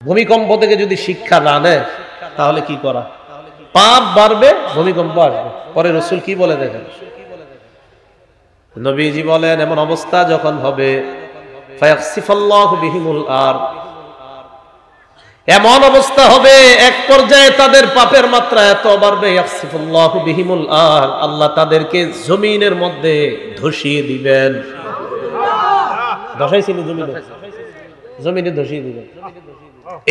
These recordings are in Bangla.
ভূমিকম্প থেকে যদি শিক্ষা না নেয় তাহলে কি করা? পাপ বাড়বে, ভূমিকম্প আসবে। পরে রাসূল কি বলে দেখেন, নবীজি বলেন এমন অবস্থা যখন হবে ফায়াখসিফাল্লাহু বিহিমুল আরদ, এমন অবস্থা হবে এক পর্যায়ে তাদের পাপের মাত্রা এত বাড়বে, ইয়াখসিফুল্লাহু বিহিমুল আরদ, আল্লাহ তাদেরকে জমিনের মধ্যে ধসিয়ে দিবেন। ধসাইছিল জমিনে ধসিয়ে দিবেন।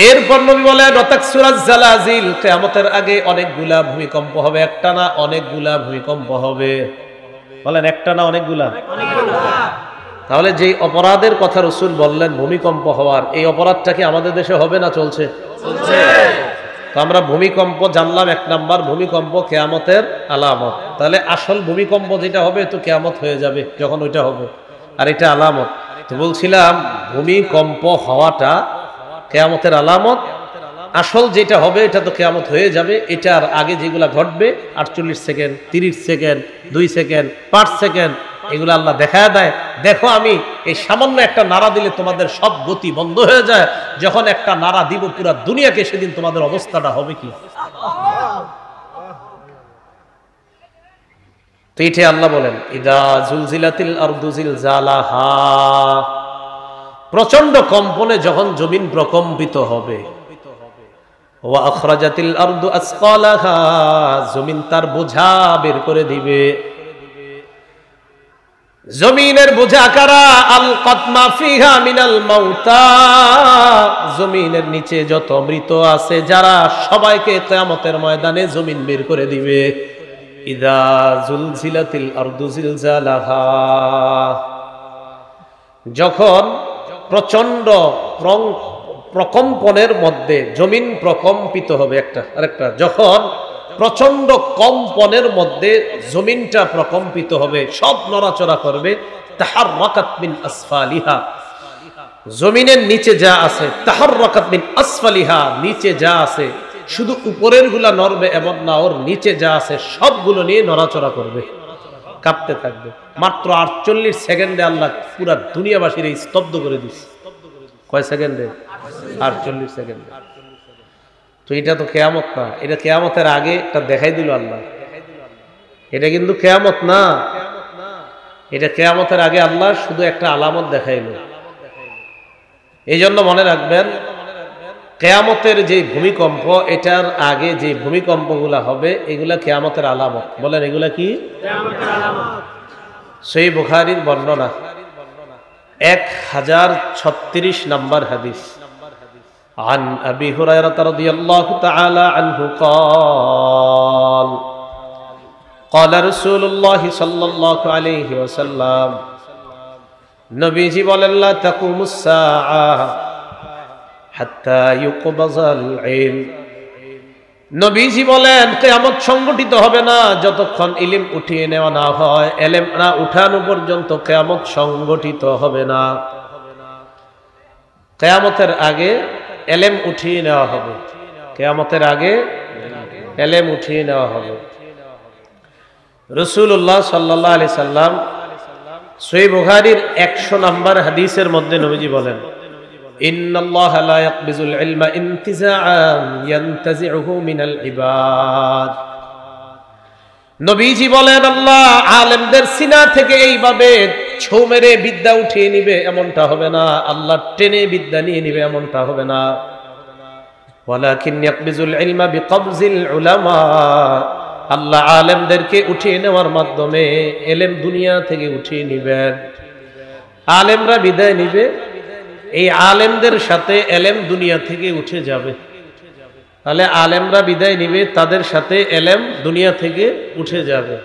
এরপর নবী বলেন ওয়াতাকসুরাজ জালাজিল, কিয়ামতের আগে অনেকগুলা ভূমিকম্প হবে, একটা না অনেকগুলা ভূমিকম্প হবে। বলেন একটা না অনেকগুলা? তাহলে যে অপরাধের কথা রাসূল বললেন ভূমিকম্প হওয়ার, এই অপরাধটা কি আমাদের দেশে হবে না চলছে? তো আমরা ভূমিকম্প জানলাম এক নাম্বার, ভূমিকম্প কিয়ামতের আলামত। তাহলে আসল ভূমিকম্প যেটা হবে তো কিয়ামত হয়ে যাবে যখন ওইটা হবে, আর এটা আলামত। তো বলছিলাম ভূমিকম্প হওয়াটা কিয়ামতের আলামত, আসল যেটা হবে এটা তো কিয়ামত হয়ে যাবে। এটার আগে যেগুলা ঘটবে 48 সেকেন্ড, 30 সেকেন্ড, 2 সেকেন্ড, 5 সেকেন্ড, এগুলো আল্লাহ দেখায় দেয়। দেখো আমি এই সামান্য একটা নাড়া দিলে তোমাদের সব গতি বন্ধ হয়ে যায়, যখন একটা নাড়া দিব পুরো দুনিয়াকে, সেদিন তোমাদের অবস্থাটা হবে কি? তো এইটা আল্লাহ বলেন ইদা জুলজিলাতিল আরদু জিলজালাহা, প্রচন্ড কম্পনে যখন জমিন প্রকম্পিত হবে। ওয়া আখরাজাতিল আরদু আসকালাহা, জমিন তার বোঝা বের করে দিবে। জমিনের বোঝা কারা? আলকাত মা ফিহা মিনাল মাউতা, জমিনের নিচে যত মৃত আছে যারা, সবাইকে কিয়ামতের ময়দানে জমিন বের করে দিবে। ইদা জুলজিলাতিল আরদু জিলজালাহা, যখন প্রচন্ড প্রকম্পনের মধ্যে জমিন প্রকম্পিত হবে, একটা আরেকটা, যখন প্রচন্ড কম্পনের মধ্যে জমিনটা প্রকম্পিত হবে, সব নড়াচড়া করবে। তাহাররাকাত মিন আসফালিহা, জমিনের নিচে যা আছে, তাহাররাকাত মিন আসফালিহা, নিচে যা আছে, শুধু উপরের গুলা নড়বে এমন না, ওর নিচে যা আছে সবগুলো নিয়ে নড়াচড়া করবে, কাঁপতে থাকবে। মাত্র 48 সেকেন্ডে আল্লাহ পুরা দুনিয়াবাসীর স্তব্ধ করে দিচ্ছে। কয় সেকেন্ডে? 48 সেকেন্ডে। তো এটা তো কিয়ামত না, এটা কিয়ামতের আগে একটা দেখাই দিল আল্লাহ। এটা কিন্তু কিয়ামত না, এটা কিয়ামতের আগে আল্লাহ শুধু একটা আলামত দেখাইল। এই জন্য মনে রাখবেন, কিয়ামতের যে ভূমিকম্প, এটার আগে যে ভূমিকম্পগুলা হবে এগুলা কিয়ামতের আলামত। বলেন এগুলা কি? কিয়ামতের আলামত। সহিহ বুখারীর বর্ণনা 1036 নম্বর হাদিস। عن أبي هريرة رضي الله تعالى عنه قال قال رسول الله صلى الله عليه وسلم, নবীজি বলেন লা তাকুমুস সাআ হাত্তা ইউকবাযাল ইলম, নবীজি বলেন কিয়ামত সংগঠিত হবে না যতক্ষণ ইলম উঠিয়ে নেওয়া না হয়, ইলম না উঠানো পর্যন্ত কিয়ামত সংগঠিত হবে না। কিয়ামতের আগে ইলম উঠিয়ে নেওয়া হবে, কিয়ামতের আগে ইলম উঠিয়ে নেওয়া হবে। রাসূলুল্লাহ সাল্লাল্লাহু আলাইহি সাল্লাম সহিহ বুখারীর 100 নম্বর হাদিসের মধ্যে নবীজি বলেন ইন্নাল্লাহা লা ইয়াকবিজুল ইলমা ইনতিজাআন ইয়ানতাজিউহু মিনাল ইবাদ, নবীজি বলেন আল্লাহ আলেমদের সিনা থেকে এইভাবে ছৌ মেরে বিদ্যা উঠিয়ে নিবে এমনটা হবে না, আল্লাহ টেনে বিদ্যা নিয়ে নিবে এমনটা হবে না। ওয়ালাকিন ইয়াকবিজুল ইলমা বিকবজিল উলামা, আল্লাহ আলেমদেরকে উঠিয়ে নেওয়ার মাধ্যমে ইলম দুনিয়া থেকে উঠিয়ে নিবেন। আলেমরা বিদায় নিবে, এই আলেমদের সাথে ইলম দুনিয়া থেকে উঠে যাবে। তাহলে আলেমরা বিদায় নিবে, তাদের সাথে ইলম দুনিয়া থেকে উঠে যাবে।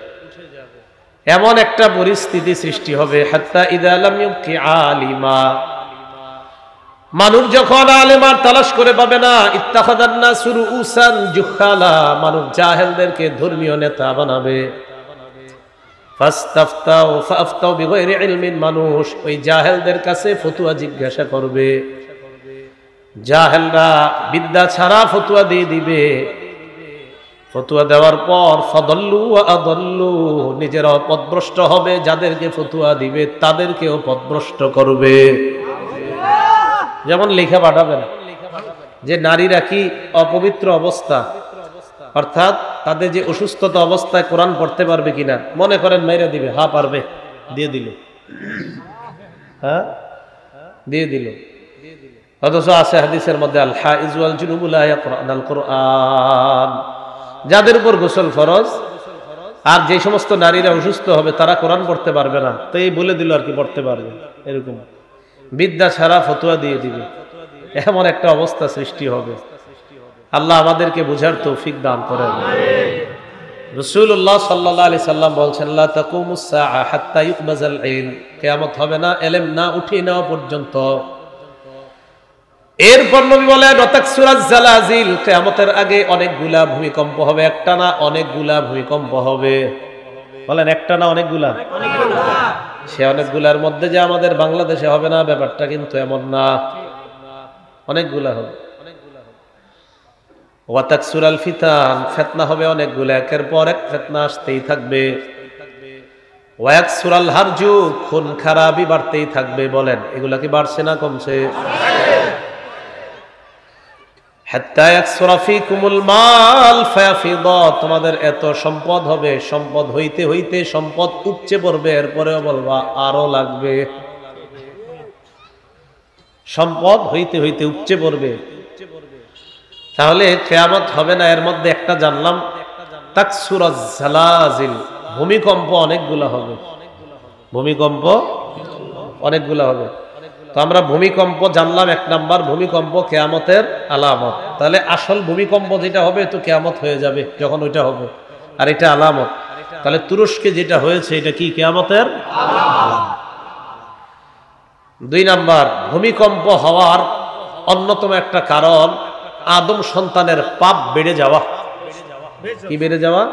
এমন একটা পরিস্থিতি সৃষ্টি হবে হাত্তা ইযা লাম ইউবকি আলিমা, মানুষ যখন আলেমার তালাশ করে পাবে না, ইত্তাখাযান নাসু রুউসান জুহালা, মানুষ জাহেলদেরকে ধর্মীয় নেতা বানাবে। ফাস্তাফতাউ ফাফতাউ বিগাইরি ইলমিন, মানুষ ওই জাহেলদের কাছে ফতোয়া জিজ্ঞাসা করবে, জাহেলরা বিদ্যা ছাড়া ফতোয়া দিয়ে দিবে। ফতোয়া দেওয়ার পর ফাদাল্লু ওয়া আদাল্লু, নিজেরাও পথভ্রষ্ট হবে, যাদেরকে ফতোয়া দিবে তাদেরকেও পথভ্রষ্ট করবে। যেমন লিখে পাঠাবেন, যে নারীরা কি অপবিত্র অবস্থা, অর্থাৎ তাদের যে অসুস্থতা অবস্থায় কোরআন পড়তে পারবে কিনা, মনে করেন মাইরা দিবে, হ্যাঁ পারবে, দিয়ে দিল, হ্যাঁ দিয়ে দিল। অথচ আছে হাদিসের মধ্যে আল হাইজ ওয়াল জুনুব লা ইয়াকরাউনাল কুরআন, যাদের উপর গোসল ফরজ আর যে সমস্ত নারীরা অসুস্থ হবে তারা কোরআন পড়তে পারবে না, তো এই বলে দিল আর কি পড়তে পারবে, এরকম বিদ্যা ছাড়া ফতোয়া দিয়ে দিবে, এমন একটা অবস্থা সৃষ্টি হবে। আল্লাহ আমাদেরকে বুঝার তৌফিক দান করেন। রাসূলুল্লাহ সাল্লাল্লাহু আলাইহি সাল্লাম বলছেন লা তাকুমুস সাআ হাত্তা ইউকবাজাল ইলম, কিয়ামত হবে না ইলম না উঠিয়ে নেওয়া পর্যন্ত। এরপর নবী বলেন ওয়াতাকসুরাজ জালাজিল, কিয়ামতের আগে অনেকগুলা ভূমিকম্প হবে, একটা না অনেকগুলা ভূমিকম্প হবে। বলেন একটা না অনেকগুলা? সে অনেকগুলার মধ্যে যে আমাদের বাংলাদেশে হবে না ব্যাপারটা কিন্তু এমন না, অনেকগুলা হবে। ওয়াতাকসুরাল ফিতান, ফিতনা হবে অনেকগুলা, একের পর এক ফিতনা আসতেই থাকবে। ওয়াকসুরাল হারজু, খুন খারাপি বাড়তেই থাকবে। বলেন এগুলা কি বাড়ছে না কমছে? হাত্তা ইয়াকসুরা ফীকুমুল মাল ফায়াফিদা, তোমাদের এত সম্পদ হবে, সম্পদ হইতে হইতে সম্পদ উপচে পড়বে, এরপরেও বলবা আরো লাগবে। সম্পদ হইতে হইতে উপচে পড়বে, তাহলে কিয়ামত হবে না। এর মধ্যে একটা জানলাম তাকসুরাজ জালাজিল, ভূমিকম্প অনেকগুলা হবে, ভূমিকম্প অনেকগুলা হবে। তো আমরা ভূমিকম্প জানলাম এক নাম্বার, ভূমিকম্প কিয়ামতের আলামত। তাহলে আসল ভূমিকম্প যেটা হবে তো কিয়ামত হয়ে যাবে যখন ওইটা হবে, আর এটা আলামত। তাহলে তুরস্কে যেটা হয়েছে এটা কি কিয়ামতের আলামত। দুই নাম্বার, ভূমিকম্প হওয়ার অন্যতম একটা কারণ আদম সন্তানের পাপ বেড়ে যাওয়া। কি বেড়ে যাওয়া?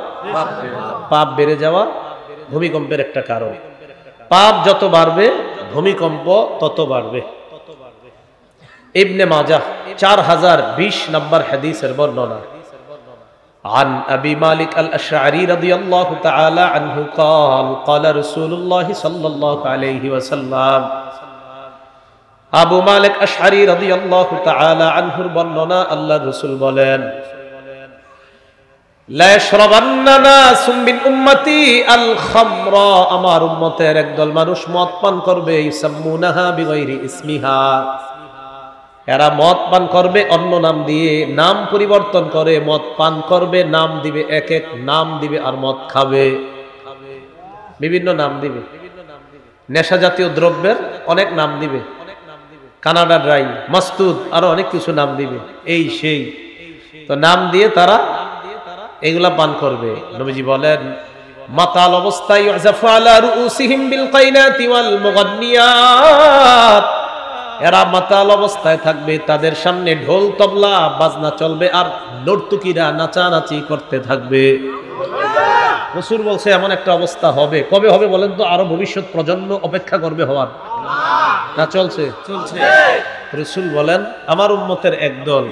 পাপ বেড়ে যাওয়া ভূমিকম্পের একটা কারণ। পাপ যত বাড়বে ভূমিকম্প তত বাড়বে। ইবনে মাজাহ 4020 নম্বর হাদিসের বর্ণনা। عن أبي مالك الأشعري رضي الله تعالى عنه قال قال رسول الله صلى الله عليه وسلم, আবু মালিক আশআরী রাদিয়াল্লাহু তাআলা আনহুর বর্ণনা, আল্লাহর রাসূল বলেন লা ইয়াশরাবান্না নাসুম মিন উম্মতি আল খামরা, আমার উম্মতের একদল মানুষ মদ পান করবে, ইসাম্মুনাহা বিগাইরি ইসমিহা, এরা মদ পান করবে অন্য নাম দিয়ে, নাম পরিবর্তন করে মদ পান করবে, নাম দিবে এক এক নাম দিবে, আর মদ খাবে বিভিন্ন নাম দিবে, নেশা জাতীয় দ্রব্যের অনেক নাম দিবে, কানাডা ড্রাই, মাস্তুদ, আরো অনেক কিছু নাম দিবে, এই সেই। তো নাম দিয়ে তারা এগুলা পান করবে। নবীজি বলেন মাতাল অবস্থায় ইউযাফু আলা রুউসিহিম বিল কাইনাতি ওয়াল মুগান্নিয়াত, এরা মাতাল অবস্থায় থাকবে, তাদের সামনে ঢোল তবলা বাজনা চলবে আর নর্তকীরা নাচানাচি করতে থাকবে। রাসূল বলছে এমন একটা অবস্থা হবে। কবে হবে বলেন তো? আরো ভবিষ্যৎ প্রজন্ম অপেক্ষা করবে হওয়ার, না চলছে? রাসূল বলেন আমার উম্মতের একদল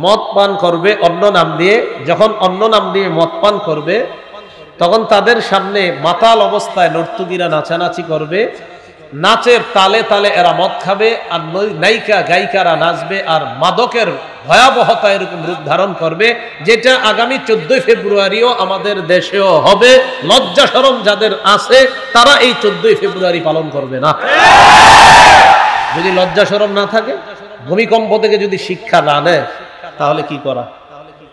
মদ পান করবে অন্য নাম দিয়ে, যখন অন্য নাম দিয়ে মদ পান করবে তখন তাদের সামনে মাতাল অবস্থায় নর্তকীরা নাচানাচি করবে, নাচের তালে তালে এরা মদ খাবে, আর নায়িকা গায়িকারা নাচবে, আর মাদকের ভয়াবহতা এরকম রূপ ধারণ করবে, যেটা আগামী 14 ফেব্রুয়ারিও আমাদের দেশেও হবে। লজ্জা শরম যাদের আছে তারা এই 14 ফেব্রুয়ারি পালন করবে না। যদি লজ্জা শরম না থাকে, ভূমিকম্প থেকে যদি শিক্ষা না নেয়, তাহলে কি করা?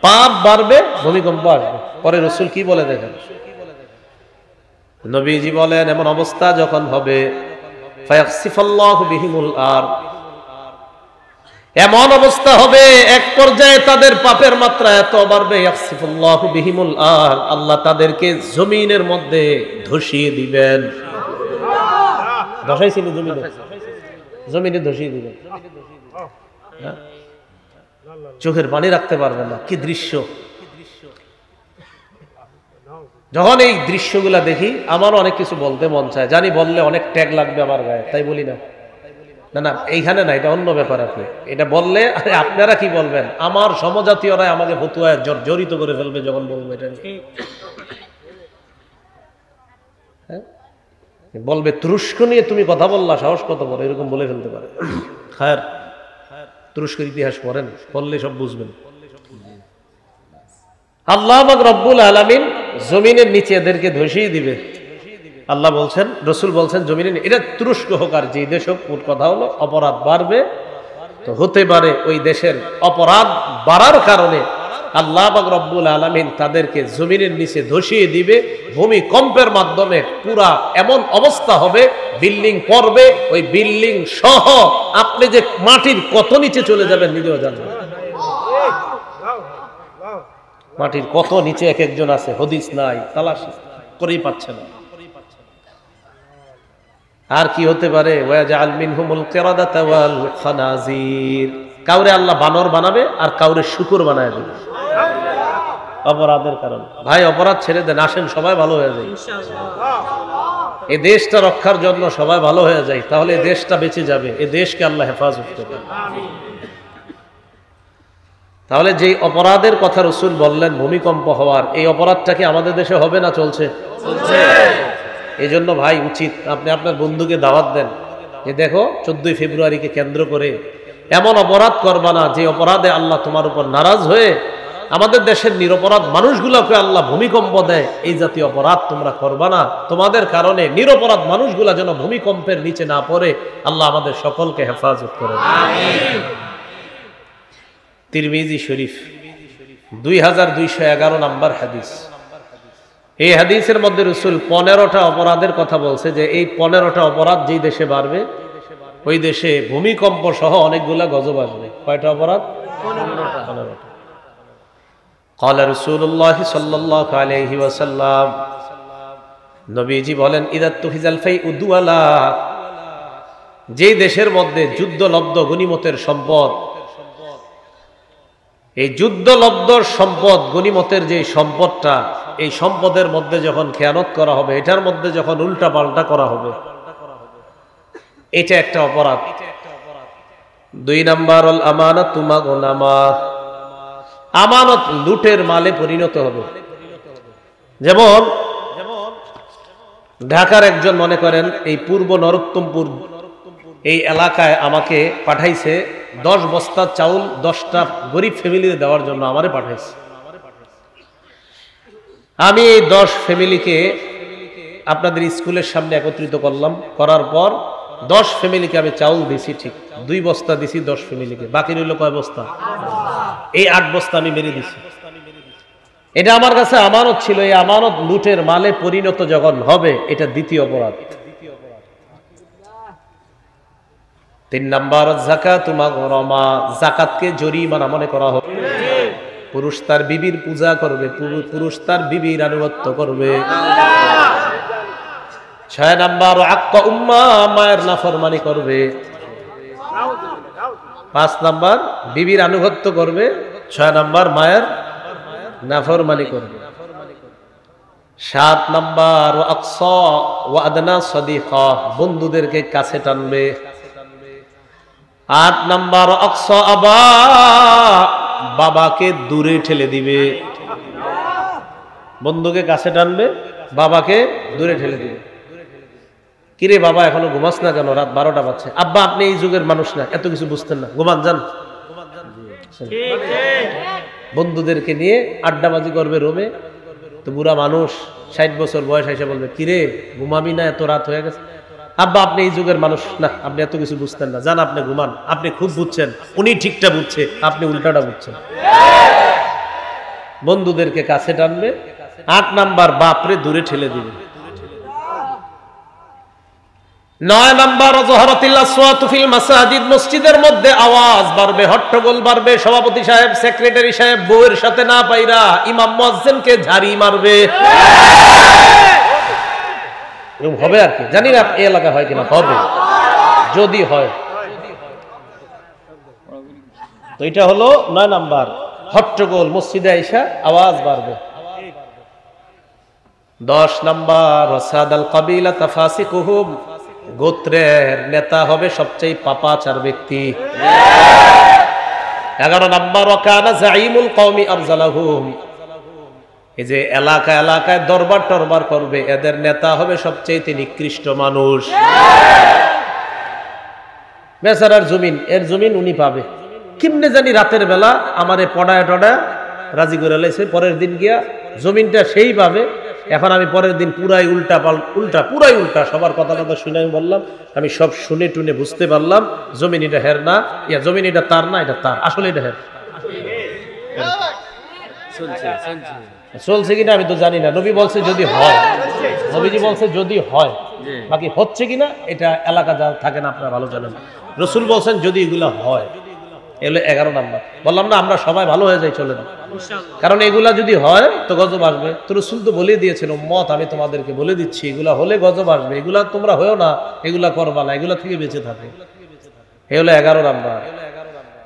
পাপ বাড়বে, ভূমিকম্প আসবে। পরে রাসূল কি বলে দেখেন, নবীজি বলেন এমন অবস্থা যখন হবে ফায়াখসিফাল্লাহু বিহিমুল আর, এমন অবস্থা হবে এক পর্যায়ে তাদের পাপের মাত্রা এত বাড়বে, ইয়াখসিফুল্লাহু বিহিমুল আর, আল্লাহ তাদেরকে জমিনের মধ্যে ধসিয়ে দিবেন। ধসাইছিল জমিনে ধসিয়ে দিবেন, চোখের পানি রাখতে পারবে না। কি দৃশ্য! যখন এই দৃশ্যগুলা দেখি আমারও অনেক কিছু বলতে মন চায়, জানি বললে অনেক ট্যাগ লাগবে আমার গায়ে, তাই বলি না। না না, এইখানে না, এটা অন্য ব্যাপার। আপনি এটা বললে আরে আপনারা কি বলবেন, আমার সমজাতীয়রা আমাকে ফতুয়ায় জড়িত করে ফেলবে যখন বলবো এটা। বলবে তুরস্ক নিয়ে তুমি কথা বললা, সাহস কত বড়, এরকম বলে ফেলতে পারে। খায়ের তুরস্কের ইতিহাস পড়েন, পড়লে সব বুঝবেন। আল্লাহ পাক রব্বুল আলামিন জমিনের নিচে এদেরকে ধসিয়ে দিবে। আল্লাহ বলছেন, রসুল বলছেন জমিনের, এটা তুরস্ক হোক আর যে দেশ হোক, মোট কথা হলো অপরাধ বাড়বে। তো হতে পারে ওই দেশের অপরাধ বাড়ার কারণে আল্লাহ পাক রব্বুল আলামিন তাদেরকে জমিনের নিচে ধসিয়ে দিবে। ভূমিকম্পের মাধ্যমে পুরা এমন অবস্থা হবে, বিল্ডিং পড়বে, ওই বিল্ডিং সহ আপনি যে মাটির কত নিচে চলে যাবেন নিজেও জানবেন। মাটির কত নিচে এক একজন আছে, হদিস নাই, তালাশ করেই পাচ্ছে না। আর কি হতে পারে? ওয়াজআল মিনহুমুল কিরাদাতা ওয়াল খানাজির, কাউরে আল্লাহ বানর বানাবে আর কাউরে শূকর বানায় দেবে অপরাধের কারণে। ভাই অপরাধ ছেড়ে দেন, আসেন সবাই ভালো হয়ে যায় ইনশাআল্লাহ। এই দেশটা রক্ষার জন্য সবাই ভালো হয়ে যায়, তাহলে এই দেশটা বেঁচে যাবে, এই দেশকে আল্লাহ হেফাজত করবে। তাহলে যেই অপরাধের কথা রাসূল বললেন ভূমিকম্প হওয়ার, এই অপরাধটা কি আমাদের দেশে হবে না চলছে? চলছে। এই জন্য ভাই উচিত আপনি আপনার বন্ধুকে দাওয়াত দেন যে দেখো 14 ফেব্রুয়ারিকে কেন্দ্র করে এমন অপরাধ করবা না যে অপরাধে আল্লাহ তোমার উপর নারাজ হয়ে আমাদের দেশের নিরপরাধ মানুষগুলোকে আল্লাহ ভূমিকম্প দেয়। এই জাতীয় অপরাধ তোমরা করবা না, তোমাদের কারণে নিরপরাধ মানুষগুলা যেন ভূমিকম্পের নিচে না পড়ে। আল্লাহ আমাদের সকলকে হেফাজত করে। আমিন। তিরমিজি শরীফ 2211 নম্বর হাদিস। এই হাদিসের মধ্যে রাসূল 15টা অপরাধের কথা বলছে যে এই 15টা অপরাধ যেই দেশে বাড়বে ওই দেশে ভূমিকম্প সহ অনেকগুলা গজব আসবে। কয়টা অপরাধ? 15টা। قال رسول الله صلى الله عليه وسلم, নবীজি বলেন, ইদা তুহিজাল ফাইউ দুআলা, যেই দেশের মধ্যে যুদ্ধলব্ধ গনিমতের সম্পদ, এই যুদ্ধলব্ধ সম্পদ গনিমতের যে সম্পদটা, এই সম্পদের মধ্যে যখন খেয়ানত করা হবে, এটার মধ্যে যখন উল্টা পাল্টা করা হবে, এটা একটা অপরাধ। 2 নাম্বার আল আমানাতু মাগনামা, আমানত লুটের মালে পরিণত হবে। যেমন ঢাকার একজন মনে করেন এই পূর্ব নরোত্তমপুর এই এলাকায় আমাকে পাঠাইছে 10 বস্তা চাউল 10টা গরিব ফ্যামিলিতে দেওয়ার জন্য আমারে পাঠাইছে। আমি এই 10 ফ্যামিলিকে আপনাদের স্কুলের সামনে একত্রিত করলাম, করার পর 10 ফ্যামিলিকে আমি চাউল দিছি, ঠিক 2 বস্তা দিছি 10 ফ্যামিলিকে, বাকি রইল কয় বস্তা? এই 8 বস্তা আমি মেরে দিছি। এটা আমার কাছে আমানত ছিল, এই আমানত লুটের মালে পরিণত যখন হবে, এটা দ্বিতীয় অপরাধ। 3 নাম্বার যাকাতু মাগরামা, যাকাতকে জরিমানা মনে করা হবে। পুরুষ তার বিবির পূজা করবে, পুরুষ তার বিবির আনুগত্য করবে। 6 নাম্বার আক্কা উম্মা, মায়ের নাফরমানি করবে। 5 নাম্বার বিবির আনুগত্য করবে, 6 নাম্বার মায়ের নাফরমানি করবে। 7 নাম্বার আকসা ওয়া আদনা সাদিকা, বন্ধুদেরকে কাছে টানবে। 8 নাম্বার আকসা আবা, বাবাকে দূরে ঠেলে দিবে। বন্ধুকে কাছে টানবে, বাবাকে দূরে ঠেলে দিবে। কিরে বাবা এখনো ঘুমাস না কেন? রাত 12টা বাজছে। আব্বা আপনি এই যুগের মানুষ না, এত কিছু বুঝতেন না, ঘুমান যান। বন্ধুদেরকে নিয়ে আড্ডাবাজি করবে রুমে, তো বুড়া মানুষ 60 বছর বয়স এসে বলবে, কিরে ঘুমাবি না, এত রাত হয়ে গেছে। আব্বা আপনি এই যুগের মানুষ না, আপনি এত কিছু বুঝতেন না, যান আপনি ঘুমান, আপনি খুব বুঝছেন, উনি ঠিকটা বুঝছে, আপনি উল্টাটা বুঝছেন। বন্ধুদেরকে কাছে টানবে। 8 নাম্বার বাপরে দূরে ঠেলে দিবে। 9 নাম্বার যহরাতিল আসওয়াতু ফিল মাসাজিদ, মসজিদের মধ্যে আওয়াজ বাড়বে, হট্টগোল বাড়বে। সভাপতি সাহেব, সেক্রেটারি সাহেব বউয়ের সাথে না পাইরা ইমাম মুয়াজ্জিনকে ঝাড়ি মারবে। এরকম হবে আর কি, জানি না এই এলাকা হয় কিনা, হবে যদি হয়। তো এটা হলো 9 নাম্বার, হট্টগোল, মসজিদে আইসা আওয়াজ বাড়বে। 10 নাম্বার ওয়াসাদাল কাবিলা তাফাসিকুহুম, গোত্রের নেতা হবে সবচেয়ে পাপাচার ব্যক্তি। 11 নাম্বার ওয়াকানা জাইমুল কওমি আরজালাহুম, এই যে এলাকা এলাকায় দরবার টরবার করবে, এদের নেতা হবে সবচেয়ে নিকৃষ্ট মানুষ। বেচারার জমিন, এর জমিন উনি পাবে, কেমনে জানি রাতের বেলা আমারে পড়ায় টড়ায় রাজি করে লাইছে। পরের দিন গিয়া জমিনটা সেইভাবে, এখন আমি পরের দিন পুরাই পুরাই উল্টা সবার কথা শুনে আমি বললাম, আমি সব শুনে টুনে বুঝতে পারলাম জমিন এটা হের না, জমিন এটা তার না, এটা তার, আসলে এটা হের। চলছে কিনা আমি তো জানি না, নবী বলছে যদি হয়, নবীজি বলছে যদি হয়, বাকি হচ্ছে কিনা এটা এলাকা যা থাকে না আপনারা ভালো জানেন। রসুল বলছেন যদি এগুলা হয়, এগুলো 11 নাম্বার। বললাম না আমরা সবাই ভালো হয়ে যাই, চলে না, কারণ এগুলা যদি হয় তো গজব আসবে। তো রসুল তো বলে দিয়েছেন উম্মত আমি তোমাদেরকে বলে দিচ্ছি এগুলা হলে গজব আসবে, এগুলা তোমরা হয়েও না, এগুলা করবা না, এগুলা থেকে বেঁচে থাকে। এ হলো 11 নাম্বার।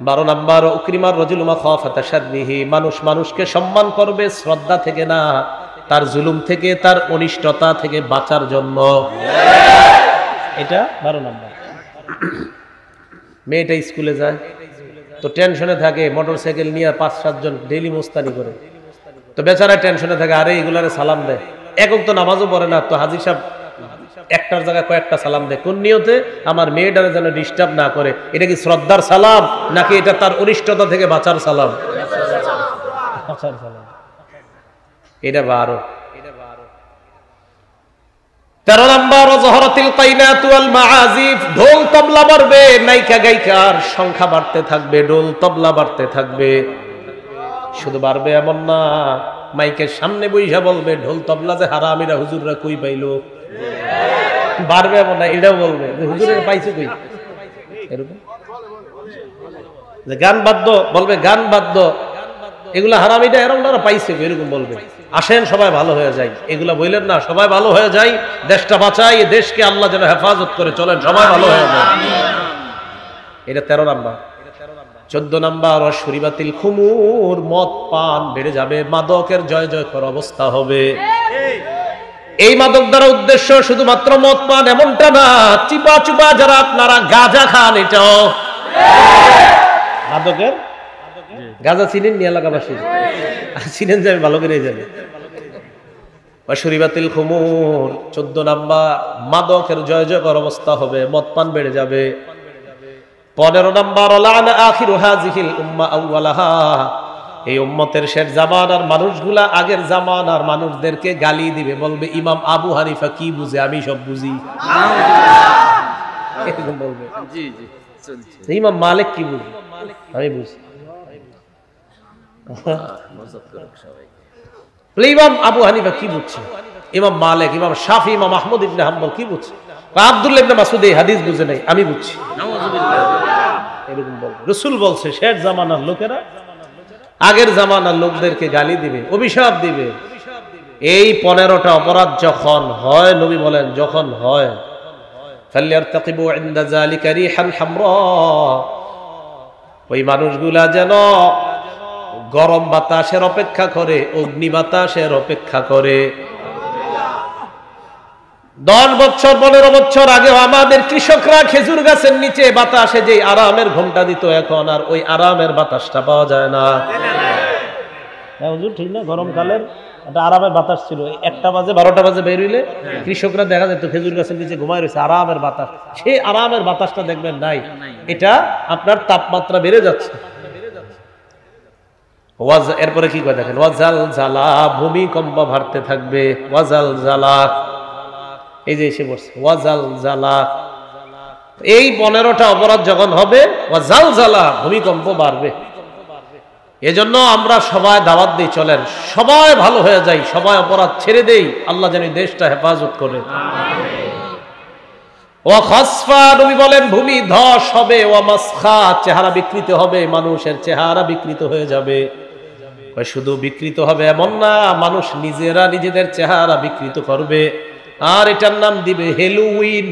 12 নাম্বার উকরিমার রাজুলুমা খাফাতা শাররিহি, মানুষ মানুষকে সম্মান করবে শ্রদ্ধা থেকে না, তার জুলুম থেকে, তার অনিষ্টতা থেকে বাঁচার জন্য। এটা 12 নাম্বার। মেয়েটা স্কুলে যায় তো টেনশনে থাকে, মোটরসাইকেল নিয়ে 5-7 জন ডেইলি মোস্তানি করে, তো বেচারা টেনশনে থাকে, আরে এগুলারে সালাম দেয়। একক তো নামাজও পড়ে না, তো হাজী সাহেব একটার জায়গায় কয়েকটা সালাম দেয়, কোন নিয়তে? আমার মেয়েটারে যেন ডিস্টার্ব না করে। এটা কি শ্রদ্ধার সালাম নাকি এটা তার অনিষ্টতা থেকে বাঁচার সালাম? বাঁচার সালাম। এটা 12। 13 নাম্বার জহরাতিল কাইনাত ওয়াল মাআজিফ, ঢোল তবলা বাড়বে, নায়িকা গায়িকার সংখ্যা বাড়তে থাকবে, ঢোল তবলা বাড়তে থাকবে। শুধু বাড়বে এমন না, মাইকের সামনে বইসা বলবে ঢোল তবলা যে হারামিরা হুজুররা কই পাইলো। বাড়বে এমন না, এটাও বলবে যে হুজুরের পাইছে কই। এরকম যে গান বাদ্য বলবে, গান বাদ্য এগুলা হারামিটা এরকম না পাইছে, এরকম বলবে। আসেন সবাই ভালো হয়ে যায়, এগুলা বললেন না, সবাই ভালো হয়ে যায়, দেশটা বাঁচাই, দেশকে আল্লাহ যেন হেফাজত করে চলেন, সবাই ভালো হয়ে যায়। এটা 13 নাম্বার। 14 নাম্বার শরীবাতিল খুমুর, মদ পান বেড়ে যাবে, মাদকের জয় জয়কর অবস্থা হবে। এই মাদক দ্বারা উদ্দেশ্য শুধুমাত্র মদ পান এমনটা না, চিপা চুপা যারা আপনারা গাঁজা খান, এটাও মাদকের। গাঁজা চিনেন নি এলাকাবাসী? চিনেন যে আমি ভালো করে জানি। শরীবাতিল খুমুর 14 নাম্বার, মাদকের জয় জয়কর অবস্থা হবে, মদ পান বেড়ে যাবে। 15 নাম্বার লানা আখিরু হাযিহিল উম্মাহ আউওয়ালাহা, এই উম্মতের শেষ জামানার মানুষগুলা আগের জামানার মানুষদেরকে গালি দিবে, বলবে ইমাম আবু হানিফা কি বুঝে, আমি সব বুঝি। এরকম বলবে। জি জি চলছে। ইমাম মালিক কি বুঝে, আমি বুঝি। ইমাম আবু হানিফা কি বুঝছে, ইমাম মালিক, ইমাম শাফি, ইমাম আহমদ ইবনে হাম্বল কি বুঝছে, আব্দুল্লাহ ইবনে মাসউদ এই হাদিস বুঝে নাই, আমি বুঝছি। এরকম বলবে। রাসূল বলছে শেষ জামানার লোকেরা আগের জামানার লোকদেরকে গালি দিবে, অভিশাপ দিবে। এই 15টা অপরাধ যখন হয়, নবী বলেন যখন হয়, ফালইয়ারতাকিবু ইনদা যালিকা রিহান হামরা, ওই মানুষগুলা যেন গরম বাতাসের অপেক্ষা করে, অগ্নি বাতাসের অপেক্ষা করে। 10 বছর 15 বছর আগে আমাদের কৃষকরা খেজুর গাছের নিচে বাতাসে যে আরামের ঘন্টা দিত, এখন আর ওই আরামের বাতাসটা পাওয়া যায় না। হুজুর ঠিক না? গরমকালের একটা আরামের বাতাস ছিল, 1টা বাজে 12টা বাজে বের হইলে কৃষকরা দেখা যেত খেজুর গাছের নিচে ঘুমায় রয়েছে, আরামের বাতাস। সেই আরামের বাতাসটা দেখবেন নাই, এটা আপনার তাপমাত্রা বেড়ে যাচ্ছে। এরপরে কি করে দেখেন, ওয়াজাল জালা, ভূমিকম্প ভারতে থাকবে, ওয়াজাল জালা, এই যে এসে বসছে ওয়াজাল জালা। এই 15টা অপরাধ যখন হবে, ওয়াজাল জালা, ভূমিকম্প বাড়বে। এজন্য আমরা সবাই দাওয়াত দিই, চলেন সবাই ভালো হয়ে যাই, সবাই অপরাধ ছেড়ে দেই, আল্লাহ যেন দেশটা হেফাজত করে। ওয়া খাসফা, নবী বলেন ভূমি ধস হবে, ওয়া মাসখা, চেহারা বিকৃত হবে, মানুষের চেহারা বিকৃত হয়ে যাবে। শুধু বিকৃত হবে এমন না, মানুষ নিজেরা নিজেদের চেহারা বিকৃত করবে, আর এটার নাম দিবে হ্যালোউইন।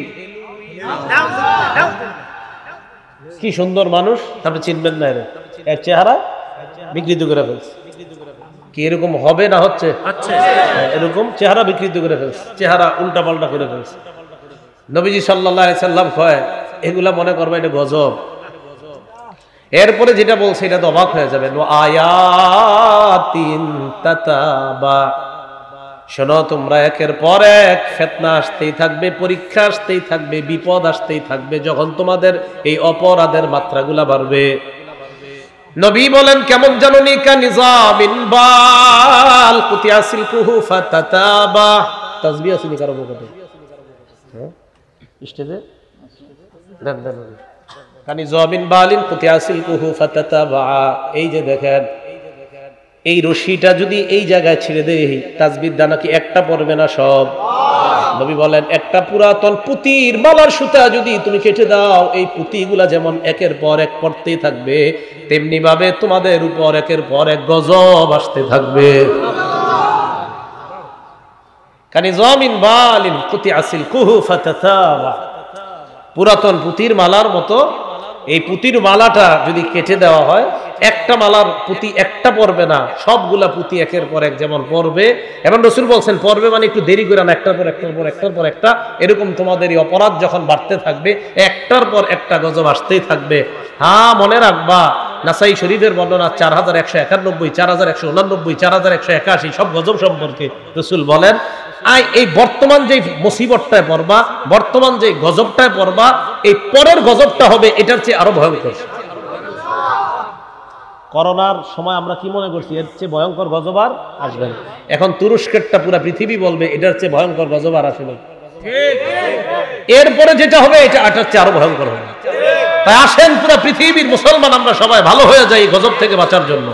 কি সুন্দর মানুষ, আপনি চিনবেন না, এর চেহারা বিকৃত করে ফেলছে। কি এরকম হবে না হচ্ছে? এরকম চেহারা বিকৃত করে ফেলছে, চেহারা উল্টা পাল্টা করে ফেলছে। নবীজি সাল্লাল্লাহু আলাইহি সাল্লাম কয় এগুলা মনে করবে এটা গজব। এরপরে যেটা বলছে এটা তো অবাক হয়ে যাবেন, আয়াতিন তাতাবা, শোনো তোমরা একের পর এক ফিতনা আসতেই থাকবে, পরীক্ষা আসতেই থাকবে, বিপদ আসতেই থাকবে, যখন তোমাদের এই অপরাধের মাত্রাগুলা বাড়বে। নবী বলেন কেমন জানুনি কানিজামিন বাল কুতিয়া সিলকুহু ফাতাতাবা। তাসবিহ আসেনি কারো পকেটে? হ্যাঁ স্টেজে দেন দেন। কানিজামিন বালিন কুতিয়া সিলকুহু ফাতাতাবা। এই যে দেখেন, এই রশিটা যদি এই জায়গায় ছেড়ে দেই, তাসবির দানা কি একটা পড়বে না সব? নবী বলেন একটা পুরাতন পুতির মালার সুতা যদি তুমি কেটে দাও, এই পুতিগুলা যেমন একের পর এক পড়তেই থাকবে, তেমনি ভাবে তোমাদের উপর একের পর এক গজব আসতে থাকবে। কানিজামিন বালিন কুতিয়া সিলকুহু ফাতাতাবা। পুরাতন পুতির মালার মতো এই পুতির মালাটা যদি কেটে দেওয়া হয়, একটা মালার পুঁতি একটা পড়বে না, সবগুলা পুঁতি একের পর এক যেমন পড়বে। এবং রাসূল বলছেন পড়বে মানে একটু দেরি করে না, একটার পর একটার পর একটার পর একটা, এরকম তোমাদের এই অপরাধ যখন বাড়তে থাকবে, একটার পর একটা গজব আসতেই থাকবে। হ্যাঁ মনে রাখবা, নাসাই শরীফের বর্ণনা 4191, 4189, 4181, সব গজব সম্পর্কে রাসূল বলেন এই বর্তমান যে মুসিবতটায় পড়বা, বর্তমান যে গজবটায় পড়বা, এই পরের গজবটা হবে এটার চেয়ে আরো ভয়ঙ্কর। করোনার সময় আমরা কি মনে করছি এর চেয়ে ভয়ঙ্কর গজব আর আসবে না। এখন তুরস্কেরটা পুরো পৃথিবী বলবে এটার চেয়ে ভয়ঙ্কর গজব আর আসবে না। এরপরে যেটা হবে এটা এটার চেয়ে আরো ভয়ঙ্কর হবে। তাই আসেন পুরো পৃথিবীর মুসলমান আমরা সবাই ভালো হয়ে যাই গজব থেকে বাঁচার জন্য।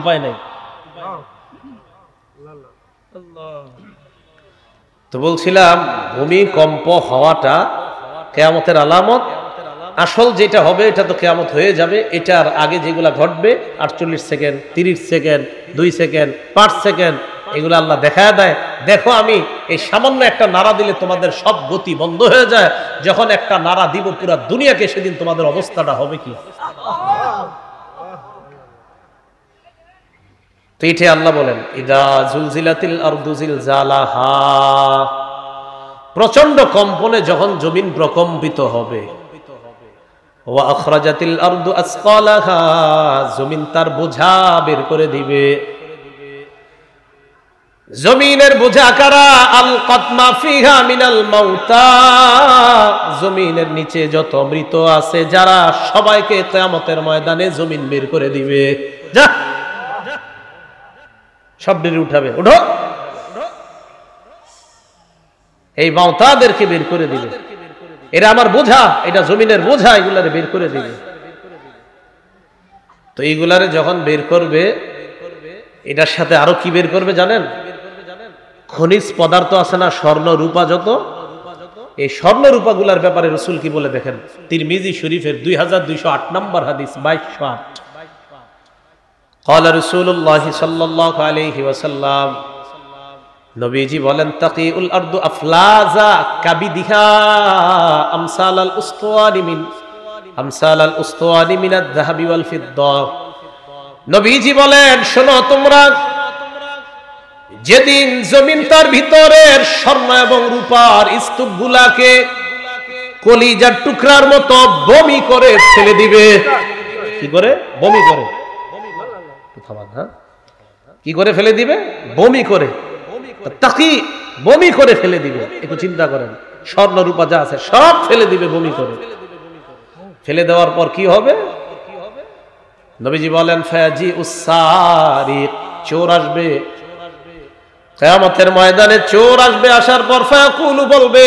উপায় নেই। তো বলছিলাম ভূমিকম্প হওয়াটা কিয়ামতের আলামত। আসল যেটা হবে এটা তো কিয়ামত হয়ে যাবে, এটার আগে যেগুলা ঘটবে 48 সেকেন্ড, 30 সেকেন্ড, 2 সেকেন্ড, 5 সেকেন্ড, এগুলো আল্লাহ দেখায় দেয়। দেখো আমি এই সামান্য একটা নাড়া দিলে তোমাদের সব গতি বন্ধ হয়ে যায়, যখন একটা নাড়া দিব পুরো দুনিয়াকে, সেদিন তোমাদের অবস্থাটা হবে কি? তো এইটা আল্লাহ বলেন ইদা জুলজিলাতিল আরদু জিলজালাহা, প্রচন্ড কম্পনে যখন জমিন প্রকম্পিত হবে, ওয়া আখরাজাতিল আরদু আসকালাহা, জমিন তার বোঝা বের করে দিবে। জমিনের বোঝা কারা? আলকাত মা ফিহা মিনাল মাউতা, জমিনের নিচে যত মৃত আছে যারা, সবাইকে কিয়ামতের ময়দানে জমিন বের করে দিবে। যা সব বের উঠাবে, উঠো, এই মাউতাদেরকে বের করে দিবে। এরা আমার বোঝা, এটা জমিনের বোঝা, এগুলারে বের করে দিবে। তো এইগুলারে যখন বের করবে, এটার সাথে আরো কি বের করবে জানেন? খনিজ পদার্থ আছে না, স্বর্ণ রূপা যত, এই স্বর্ণ রূপা গুলার ব্যাপারে রাসূল কি বলে দেখেন, তিরমিজি শরীফের 2208 নম্বর হাদিস, 2208। قال رسول الله صلى الله عليه وسلم, নবীজি বলেন তাকিউল আরদু আফলাজা কাবিদিহা আমসালাল উসতানি মিনাদ যাহাবি ওয়াল ফিদ্দা। নবীজি বলেন শোনো তোমরা, যেদিন জমিন তার ভিতরের স্বর্ণ এবং রূপার স্তূপগুলাকে কলিজার টুকরার মতো বমি করে ফেলে দিবে। কি করে? বমি করে। কি করে ফেলে দিবে? বমি করে। তাকি বমি করে ফেলে দিবে। একটু চিন্তা করেন, স্বর্ণ রূপা যা আছে সব ফেলে দিবে বমি করে। ফেলে দেওয়ার পর কি হবে? নবীজি বলেন ফায়াজি উসারিক, চোর আসবে কিয়ামতের ময়দানে, চোর আসবে। আসার পর ফায়াকুলু বলবে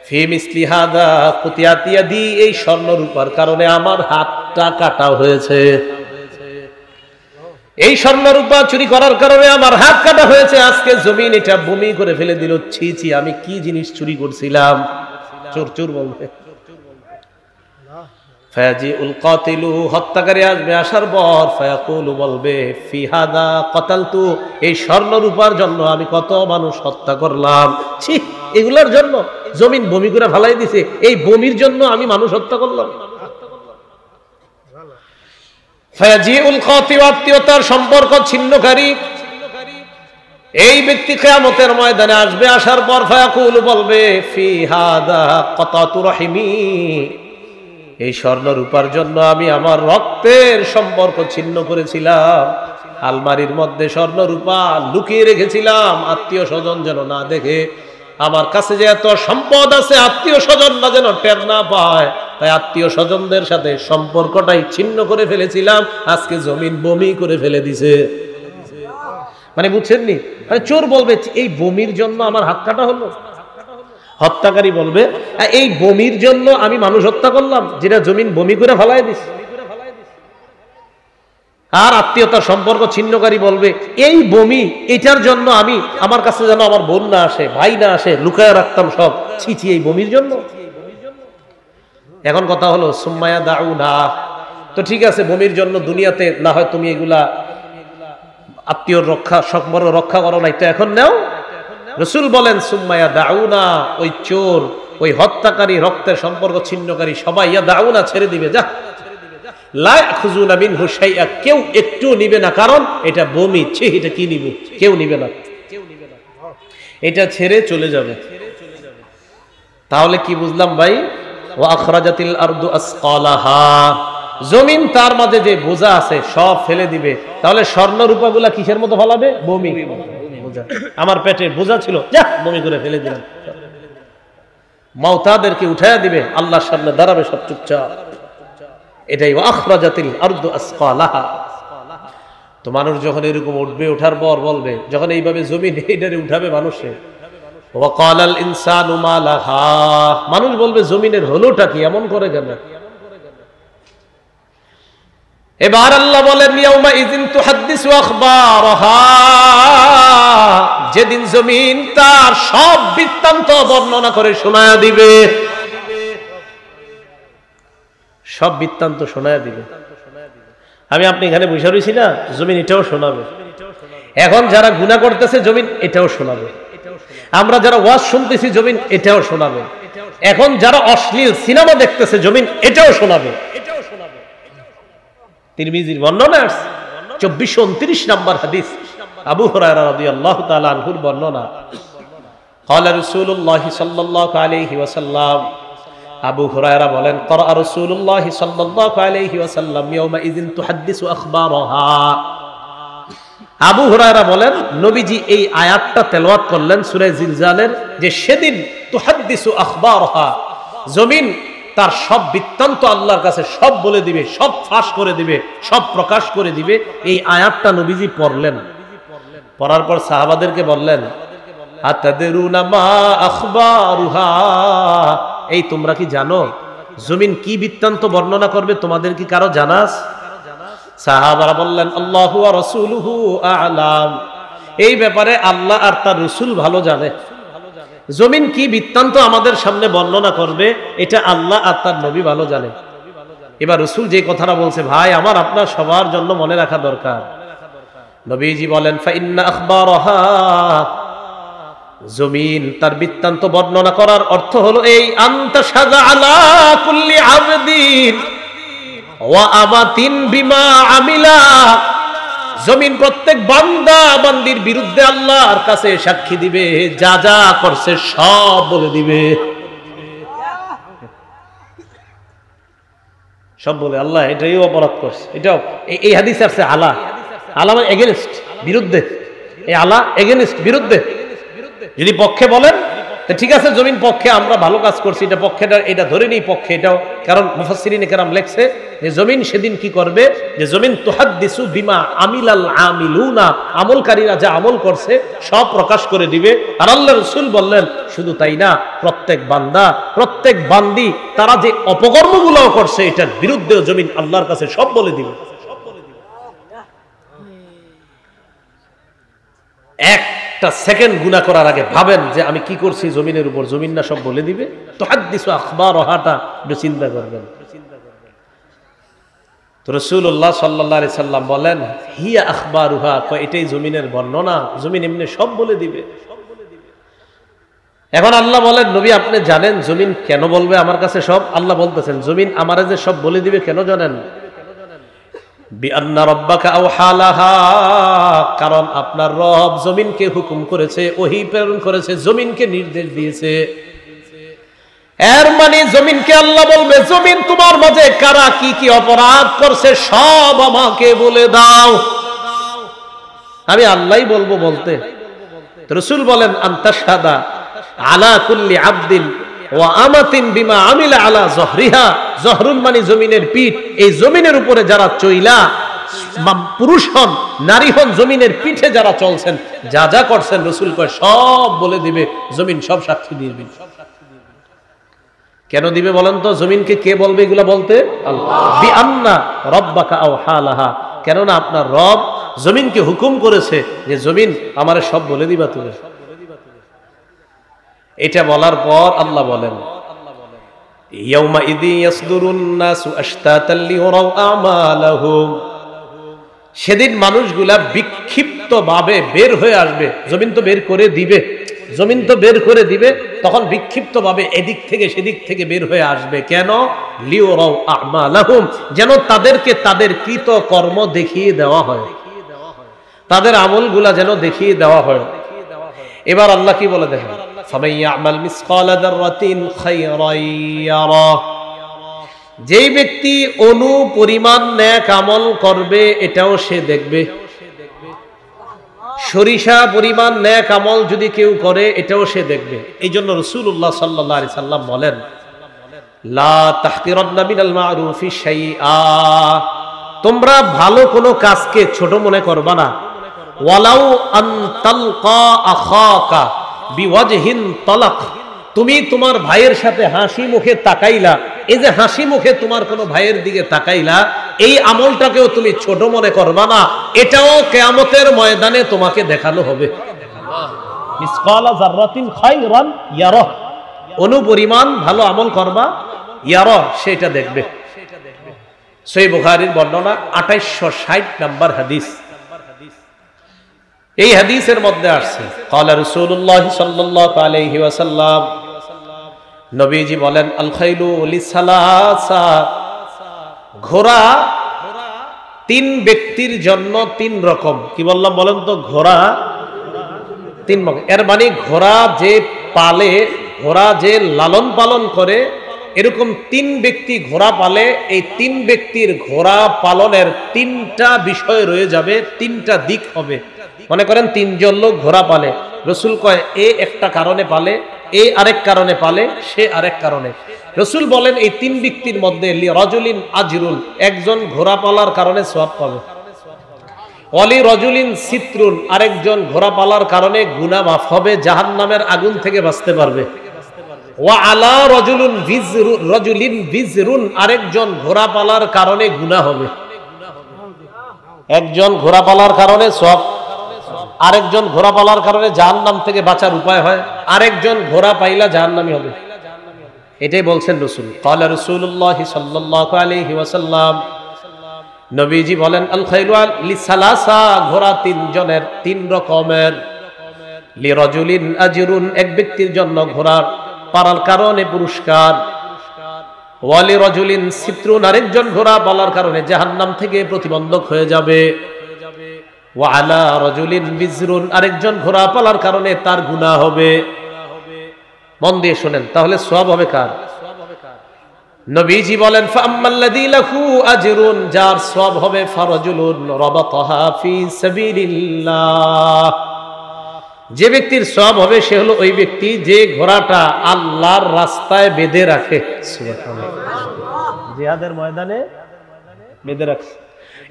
ফি মিসলি হাদা কুতিয়াত ইয়াদি, এই স্বর্ণ রূপার কারণে আমার হাতটা কাটা হয়েছে, এই স্বর্ণ রূপা চুরি করার কারণে আমার হাত কাটা হয়েছে। আজকে জমিন এটা বমি করে ফেলে দিল, ছি ছি আমি কি জিনিস চুরি করছিলাম। চোর চোর বলবে। ফায়াজিউল কাতিলু, হত্যাকারী আসবে। আসার পর ফায়াকুলু বলবে ফি হাদা কাতালতু, এই স্বর্ণ রূপার জন্য আমি কত মানুষ হত্যা করলাম, ছি এগুলোর জন্য জমিন বমি করে ফেলাই দিছে, এই বমির জন্য আমি মানুষ হত্যা করলাম। ফায়াজিউল কাতিল, আত্মীয়তার সম্পর্ক ছিন্নকারী এই ব্যক্তি কিয়ামতের ময়দানে আসবে। আসার পর ফায়াকুলু বলবে ফি হাদা কাতাতু রাহিমি, এই স্বর্ণ রূপার জন্য আমি আমার রক্তের সম্পর্ক ছিন্ন করেছিলাম, আলমারির মধ্যে স্বর্ণ রূপা লুকিয়ে রেখেছিলাম, আত্মীয় স্বজন যেন না দেখে, আমার কাছে যে এত সম্পদ আছে আত্মীয় স্বজনরা যেন টের না পায়, তাই আত্মীয় স্বজনদের সাথে সম্পর্কটাই ছিন্ন করে ফেলেছিলাম, আজকে জমিন বমি করে ফেলে দিছে। মানে বুঝছেননি? মানে চোর বলবে এই বমির জন্য আমার হাত কাটা হলো, হত্যাকারী বলবে এই বমির জন্য আমি মানুষ হত্যা করলাম, যেটা জমিন বমি করে ফেলায় দিছে। আর আত্মীয়তার সম্পর্ক ছিন্নকারী বলবে এই বমি, এটার জন্য আমি, আমার কাছে যেন আমার বোন না আসে, ভাই না আসে, লুকায় রাখতাম সব, ছি ছি এই বমির জন্য। এখন কথা হলো সুম্মায়া দাউনা, তো ঠিক আছে বমির জন্য দুনিয়াতে না হয় তুমি এগুলা আত্মীয়র রক্ষা সম্পর্ক রক্ষা করো নাই, তো এখন নাও। রাসূল বলেন সুম্মায়া দাউনা, ওই চোর, ওই হত্যাকারী, রক্তের সম্পর্ক ছিন্নকারী সবাই ইয়া দাউনা ছেড়ে দিবে, যা লা ইয়াখুযুনা মিনহু শাইআ, কেউ একটু নিবে না, কারণ এটা বমি, ছি এটা কি নিব, কেউ নিবে না, এটা ছেড়ে চলে যাবে। তাহলে কি বুঝলাম ভাই? ওয়া আখরাজাতিল আরদু আসকালাহা, জমিন তার মাঝে যে বোঝা আছে সব ফেলে দিবে। তাহলে স্বর্ণ রূপাগুলা কিসের মতো ফলাবে? বমি। আমার পেটের বোঝা ছিল, যা বমি করে ফেলে দিলাম। মাউতাদেরকে উঠায়া দিবে, আল্লাহর সামনে দাঁড়াবে সব চুপচাপ। এটাই ওয়া আখরাজাতিল আরদু আসকালাহা। তো মানুষ যখন এরকম উঠবে, ওঠার পর বলবে, যখন এইভাবে জমিন এটারে উঠাবে মানুষে, ওয়া ক্বালাল ইনসানু মা লাহা, মানুষ বলবে জমিনের হলোটা কি, এমন করে কেন? এবার আল্লাহ বলেন ইয়াউমা ইযিন তুহাদ্দিসু আখবারাহা, যেদিন জমিন তার সব বৃত্তান্ত বর্ণনা করে শোনায়া দিবে, সব বৃত্তান্ত শোনায়া দিবে। আমি আপনি এখানে বসে রয়েছি না, জমিন এটাও শোনাবে। এখন যারা গুনাহ করতেছে জমিন এটাও শোনাবে, আমরা যারা ওয়াজ শুনতেছি জমিন এটাও শোনাবে, এখন যারা অশ্লীল সিনেমা দেখতেছে জমিন এটাও শোনাবে। তিরমিজির বর্ণনা 2429 নম্বর হাদিস, আবু হুরায়রা রাদিয়াল্লাহু তাআলা আনহুর বর্ণনা। ক্বালা রাসূলুল্লাহ সাল্লাল্লাহু আলাইহি ওয়াসাল্লাম, আবু হুরায়রা বলেন ক্বারা রাসূলুল্লাহ সাল্লাল্লাহু আলাইহি ওয়াসাল্লাম ইয়াউমা ইযিন তুহাদ্দিসু আখবারাহা। আবু হুরায়রা বলেন নবীজি এই আয়াতটা তেলাওয়াত করলেন সূরা জিলজালের, যে সেদিন তুহাদ্দিসু আখবারাহা, জমিন তার সব বৃত্তান্ত আল্লাহর কাছে সব বলে দিবে, সব ফাঁস করে দিবে, সব প্রকাশ করে দিবে। এই আয়াতটা নবীজি পড়লেন, পড়ার পর সাহাবাদেরকে বললেন আতাদরুনা মা আখবারুহা, এই তোমরা কি জানো জমিন কি বৃত্তান্ত বর্ণনা করবে? তোমাদের কি কারো জানা আছে? সাহাবারা বললেন আল্লাহু ওয়া রাসূলুহু আ'লাম, এই ব্যাপারে আল্লাহ আর তার রাসূল ভালো জানে। জমিন কি বৃত্তান্ত আমাদের সামনে বর্ণনা করবে এটা আল্লাহ আর তার নবী ভালো জানে। এবার রাসূল যে কথাটা বলছে ভাই আমার আপনার সবার জন্য মনে রাখা দরকার। নবীজি বলেন ফা ইন্না আখবারাহা, জমিন তার বৃত্তান্ত বর্ণনা করার অর্থ হলো এই আনতা শাজা আলা কুল্লি আবদিন ওয়া আমাতিন বিমা আমিলা, জমিন প্রত্যেক বান্দা বান্দির বিরুদ্ধে আল্লাহর কাছে সাক্ষী দিবে, যা যা করছে সব বলে দিবে, সব বলে আল্লাহ এটাই অপরাধ করছে, এটাও। এই হাদিস আছে আলা, আলা মানে এগেইনস্ট, বিরুদ্ধে। এই আলা এগেইনস্ট, বিরুদ্ধে। যদি পক্ষে বলেন ঠিক আছে জমিন পক্ষে আমরা ভালো কাজ করছি, এটা পক্ষেটা, এটা ধরে নেই পক্ষে এটাও, কারণ মুফাসসিরিনে কেরাম লেখছে যে জমিন সেদিন কি করবে, যে জমিন তুহাদ্দিসু বিমা আমিলাল আমিলুনা, আমলকারীরা যা আমল করছে সব প্রকাশ করে দিবে। আর আল্লাহর রাসূল বললেন শুধু তাই না, প্রত্যেক বান্দা প্রত্যেক বান্দি তারা যে অপকর্মগুলো করছে এটার বিরুদ্ধেও জমিন আল্লাহর কাছে সব বলে দিবে। একটা সেকেন্ড গুনাহ করার আগে ভাবেন যে আমি কি করছি জমিনের উপর, জমিন না সব বলে দিবে? তুহাদ্দিসু আখবারাহাটা একটু চিন্তা করবেন। তো রাসূলুল্লাহ সাল্লাল্লাহু আলাইহি সাল্লাম বলেন হিয়া আখবারুহা, এটাই জমিনের বর্ণনা, জমিন এমনি সব বলে দিবে। এখন আল্লাহ বলেন নবী আপনি জানেন জমিন কেন বলবে আমার কাছে সব? আল্লাহ বলতেছেন জমিন আমারে যে সব বলে দিবে কেন জানেন? বিআন্না রাব্বাকা আওহা লাহা, কারণ আপনার রব জমিনকে হুকুম করেছে, ওহী প্রেরণ করেছে, জমিনকে নির্দেশ দিয়েছে। এর মানে জমিনকে আল্লাহ বলবে জমিন তোমার মাঝে কারা কি কি অপরাধ করছে সব আমাকে বলে দাও, আমি আল্লাহই বলবো বলতে। রাসূল বলেন আনতাশহাদা আলা কুল্লি আবদিন ওয়া আমাতিন বিমা আমিলা আলা যহরিহা, যহরুন মানে জমিনের পিঠ, এই জমিনের উপরে যারা চইলা, পুরুষ হন নারী হন, জমিনের পিঠে যারা চলছেন, যা যা করছেন রাসূল কয় সব বলে দিবে, জমিন সব সাক্ষী দিবে। কেন দিবে বলেন তো? জমিনকে কে বলবে এগুলা বলতে? আল্লাহ। বিআন্না রাব্বাকা আওহা লাহা, কেননা আপনার রব জমিনকে হুকুম করেছে যে জমিন আমারে সব বলে দিবা তুমি। এটা বলার পর আল্লাহ বলেন ইয়াউমা ইযি ইয়াসদুরুন নাসু আশতাতাল লিউরাউ আমালাহুম, সেদিন মানুষগুলা বিক্ষিপ্ত ভাবে বের হয়ে আসবে। জমিন তো বের করে দিবে, জমিন তো বের করে দিবে, তখন বিক্ষিপ্ত ভাবে এদিক থেকে সেদিক থেকে বের হয়ে আসবে। কেন? লিউরাউ আমালাহুম, যেন তাদেরকে তাদের কৃত কর্ম দেখিয়ে দেওয়া হয়, তাদের আমলগুলা যেন দেখিয়ে দেওয়া হয়। এবার আল্লাহ কি বলে দেখেন, ফামান ইয়ামাল মিসকালা যাররাতিন খায়রান ইয়ারা, যেই ব্যক্তি অণু পরিমাণ নেক আমল করবে এটাও সে দেখবে। সরিষা পরিমাণ নেক আমল যদি কেউ করে এটাও সে দেখবে। এই জন্য রাসূলুল্লাহ সাল্লাল্লাহু আলাইহি সাল্লাম বলেন লা তাহকিরান্না মিনাল মা'রুফি শাইআ, তোমরা ভালো কোনো কাজকে ছোট মনে করবা না। ওয়ালাউ আন তালকা আখাকা বিওয়াজহিন তালাক, তুমি তোমার ভাইয়ের সাথে হাসি মুখে তাকাইলা, এই যে হাসি মুখে তোমার কোনো ভাইয়ের দিকে তাকাইলা, এই আমলটাকেও তুমি ছোট মনে করবা না, এটাও কিয়ামতের ময়দানে তোমাকে দেখানো হবে। মিসকালা যাররাতিন খায়রান ইয়ারা, অণু পরিমাণ ভালো আমল করবা, ইয়ারা সেটা দেখবে। সহিহ বুখারীর বর্ণনা 2860 নম্বর হাদিস। এই হাদিসের মধ্যে আসছে ক্বালা রাসূলুল্লাহ সাল্লাল্লাহু আলাইহি ওয়াসাল্লাম, নবীজি বলেন আল খাইলু লিসালাসা, ঘোড়া তিন ব্যক্তির জন্য তিন রকম। কি বললাম বলেন তো? ঘোড়া তিন রকম। এর মানে ঘোড়া যে পালে, ঘোড়া যে লালন পালন করে, এরকম তিন ব্যক্তি ঘোড়া পালে, এই তিন ব্যক্তির ঘোড়া পালনের তিনটা বিষয় রয়ে যাবে, তিনটা দিক হবে। মনে করেন তিনজন লোক ঘোড়া পালে, রাসূল কয় এ একটা কারণে পালে, এ আরেক কারণে পালে, সে আরেক কারণে। রাসূল বলেন এই তিন ব্যক্তির মধ্যে লি রাজুলিন আজরুন, একজন ঘোড়া পালার কারণে সওয়াব পাবে। ওয়ালি রাজুলিন সিতরুন, আরেকজন ঘোড়া পালার কারণে গুনাহ মাফ হবে, জাহান্নামের আগুন থেকে বাঁচতে পারবে। ওয়া আলা রাজুলিন বিজরুন, আরেকজন ঘোড়া পালার কারণে গুনাহ হবে। একজন ঘোড়া পালার কারণে সওয়াব, আরেকজন ঘোড়া পালার কারণে জাহান্নাম থেকে বাঁচার উপায় হয়, আরেকজন ঘোড়া পাইলা জাহান্নামী হবে। এটাই বলছেন রাসূল। ক্বালা রাসূলুল্লাহ সাল্লাল্লাহু আলাইহি ওয়াসাল্লাম, নবীজি বলেন আল খাইলু লিসালাসা, ঘোড়া তিনজনের, তিন রকমের। লিরাজুলিন আজরুন, এক ব্যক্তির জন্য ঘোড়া পালার কারণে পুরস্কার। ওয়ালি রাজুলিন সিতরুন, আরেকজন ঘোড়া পালার কারণে জাহান্নাম থেকে প্রতিবন্ধক হয়ে যাবে। ওয়া আলা রাজুলিন বিজরুন, আরেকজন ঘোড়া পালার কারণে তার গুনাহ হবে। মন দিয়ে শুনেন, তাহলে সওয়াব হবে কার? নবীজি বলেন ফাআম্মাল্লাযী লাহু আজরুন, যার সওয়াব হবে ফারাজুলুন রাবাতাহা ফি সাবিলিল্লাহ, যে ব্যক্তির সওয়াব হবে সে হলো ওই ব্যক্তি যে ঘোড়াটা আল্লাহর রাস্তায় বেঁধে রাখে। সুবহানাল্লাহ, জিহাদের ময়দানে বেঁধে রাখে।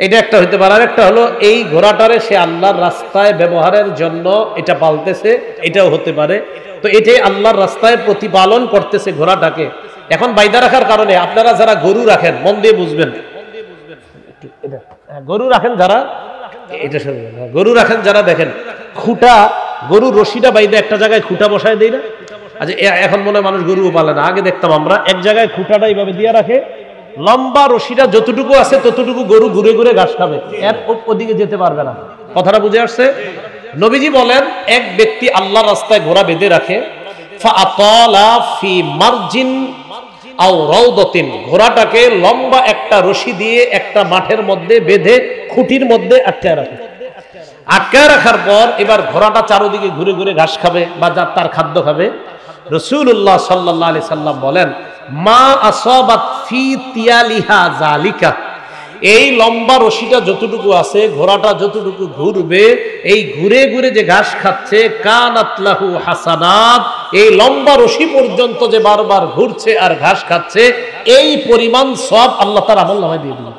এটা একটা হইতে পারে। আর একটা হলো এই ঘোড়াটারে সে আল্লাহর রাস্তায় ব্যবহারের জন্য এটা পালতেছে, এটাও হতে পারে। তো এটাই আল্লাহর রাস্তায় প্রতিপালন করতেছে ঘোড়াটাকে। এখন বাইদা রাখার কারণে আপনারা যারা গরু রাখেন, মন দিয়ে বুঝবেন, গরু রাখেন যারা, এটা গরু রাখেন যারা, দেখেন খুঁটা, গরু রশিটা বাইদা একটা জায়গায় খুঁটা বসায় দেয় না? আচ্ছা, এখন মনে হয় মানুষ গরুও পালে না, আগে দেখতাম আমরা এক জায়গায় খুঁটাটা এইভাবে দিয়ে রাখে, লম্বা রশিটা যতটুকু আছে ততটুকু গরু ঘুরে ঘুরে ঘাস খাবে, এর ওদিকে যেতে পারবে না। কথাটা বুঝে আসছে? নবীজি বলেন এক ব্যক্তি আল্লাহর রাস্তায় ঘোড়া বেঁধে রাখে, ফাআতালা ফি মারজিন আও রাউদাতিন, ঘোড়াটাকে লম্বা একটা রশি দিয়ে একটা মাঠের মধ্যে বেঁধে খুঁটির মধ্যে আটকায় রাখে। আটকায় রাখার পর এবার ঘোড়াটা চারদিকে ঘুরে ঘুরে ঘাস খাবে বা তার খাদ্য খাবে। রাসূলুল্লাহ সাল্লাল্লাহু আলাইহি সাল্লাম বলেন মা আসাবাত ফি তিয়ালিহা যালিকা, এই লম্বা রশিটা যতটুকু আছে, ঘোড়াটা যতটুকু ঘুরবে, এই ঘুরে ঘুরে যে ঘাস খাচ্ছে, কানাত লাহু হাসানাত, এই লম্বা রশি পর্যন্ত যে বারবার ঘুরছে আর ঘাস খাচ্ছে, এই পরিমাণ সব আল্লাহ তার আমলনামায় দিয়ে দিবেন,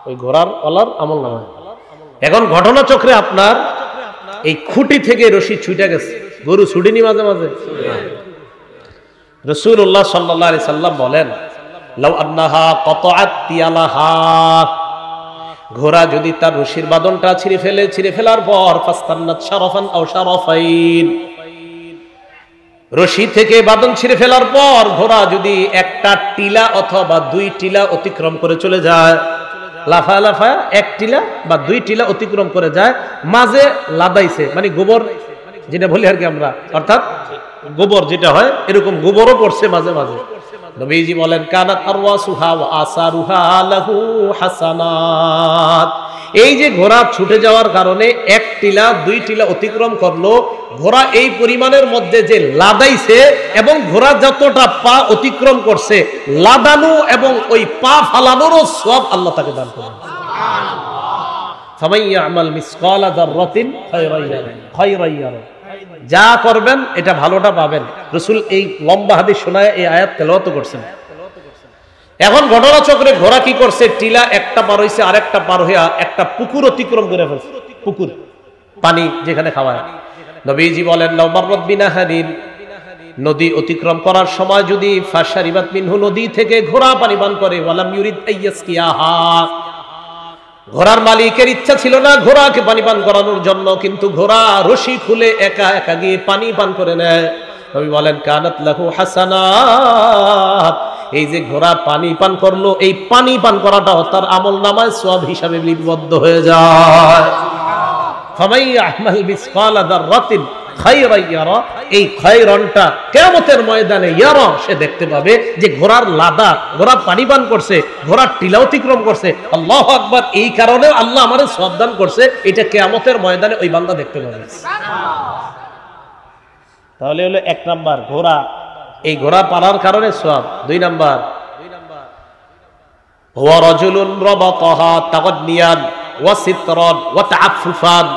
ওই ঘোড়ার ওলার আমলনামায়। এখন ঘটনাচক্রে আপনার এই খুঁটি থেকে রশি ছুটে গেছে, গরু ছুটিনি মাঝে মাঝে। রাসূলুল্লাহ সাল্লাল্লাহু আলাইহি সাল্লাম বলেন, লাউ আন্নাহা কাতাআত তিয়ালাহা, ঘোড়া যদি তার রশির বাঁধনটা ছিঁড়ে ফেলার পর ফাস্তান্নাত শারাফান আও শারাফাইন, রশি থেকে বাঁধন ছিঁড়ে ফেলার পর ঘোড়া যদি একটা টিলা অথবা দুই টিলা অতিক্রম করে চলে যায়, লাফা লাফা এক টিলা বা দুই টিলা অতিক্রম করে যায়, মাঝে লাদাইছে মানে গোবর যেটা বলি আর কি আমরা, অর্থাৎ গোবর যেটা হয় এরকম গোবরও পড়ছে মাঝে মাঝে। নবীজি বলেন, কানাত আরওয়াসুহা ওয়া আসারুহা লাহু হাসানাত, এই যে ঘোড়া ছুটে যাওয়ার কারণে এক টিলা দুই টিলা অতিক্রম করলো, ঘোড়া এই পরিমাণের মধ্যে যে লাদাইছে এবং ঘোড়া যতটা পা অতিক্রম করছে, লাদানো এবং ওই পা ফালানোরও সওয়াব আল্লাহ তাকে দান করবেন। ফামাইয়া আমাল মিসকালা যাররাতিন খায়রান ইয়ারা, যা করবেন এটা ভালোটা পাবেন। রাসূল এই লম্বা হাদিস শোনায় এই আয়াত তেলাওয়াত করছেন। এখন ঘটনাচক্রে ঘোড়া কি করছে, টিলা একটা পার হইছে, আরেকটা পার হইয়া একটা পুকুর অতিক্রম করে ফেলছে, পুকুর পানি যেখানে খাওয়ায়। নবীজি বলেন, লাউ মাররাত বিনাহারিন, নদী অতিক্রম করার সময় যদি ফাশারিবাত মিনহু, নদী থেকে ঘোড়া পানি পান করে, ওয়ালাম ইউরিদ আইয়াসকিয়াহা, ঘোড়ার মালিকের ইচ্ছা ছিল না ঘোড়াকে পানি পান করানোর জন্য, কিন্তু ঘোড়া রশি খুলে একা একা গিয়ে পানি পান করে নেয়। নবী বলেন, কানাত লাহু হাসানাত, এই যে ঘোড়া পানি পান করলো, এই পানি পান করাটাও তার আমলনামায় সওয়াব হিসাবে লিপিবদ্ধ হয়ে যায়। ফামাইয়া আমাল মিসকালা যাররাতিন খায়রান ইয়ারা, এই খায়রানটা কিয়ামতের ময়দানে ইয়ারা, সে দেখতে পাবে যে ঘোড়ার লাদা, ঘোড়া পানি পান করছে, ঘোড়ার টিলা অতিক্রম করছে। আল্লাহু আকবার, এই কারণে আল্লাহ আমাদের সওয়াব দান করছে, এটা কিয়ামতের ময়দানে ওই বান্দা দেখতে পাবে। তাহলে হলো এক নাম্বার ঘোড়া, এই ঘোড়া পালার কারণে সওয়াব। দুই নাম্বার, হুয়া রাজুলুন রাবাতাহা তাগান্নিয়ান ওয়া সিতরান ওয়া তাআফফুফান,